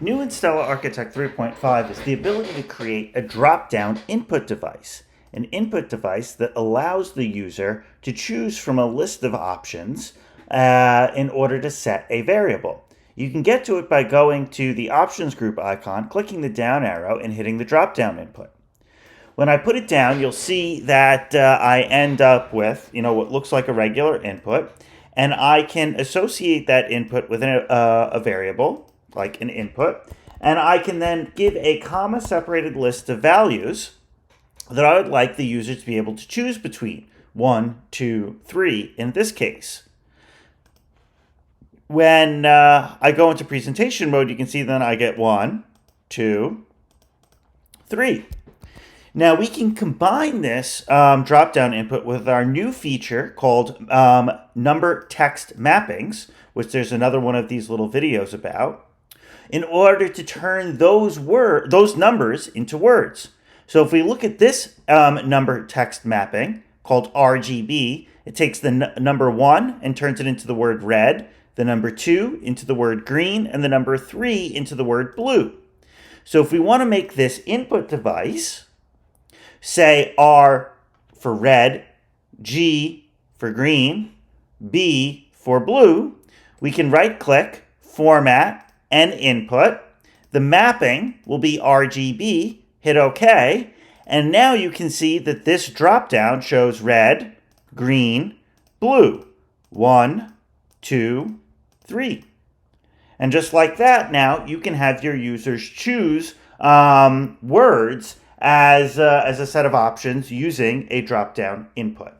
New in Stella Architect 3.5 is the ability to create a drop-down input device, an input device that allows the user to choose from a list of options in order to set a variable. You can get to it by going to the options group icon, clicking the down arrow, and hitting the drop-down input. When I put it down, you'll see that I end up with, what looks like a regular input, and I can associate that input with a variable, like an input, and I can then give a comma-separated list of values that I would like the user to be able to choose between, 1, 2, 3 in this case. When I go into presentation mode, you can see then I get 1, 2, 3. Now we can combine this drop-down input with our new feature called number text mappings, which there's another one of these little videos about, in order to turn those numbers into words. So if we look at this number text mapping called RGB, it takes the number 1 and turns it into the word red, the number 2 into the word green, and the number 3 into the word blue. So if we want to make this input device say R for red, G for green, B for blue, we can right-click, Format, and Input. The mapping will be RGB, hit OK, and now you can see that this drop-down shows red, green, blue. 1, 2, 3. And just like that, now you can have your users choose words as a set of options using a drop-down input.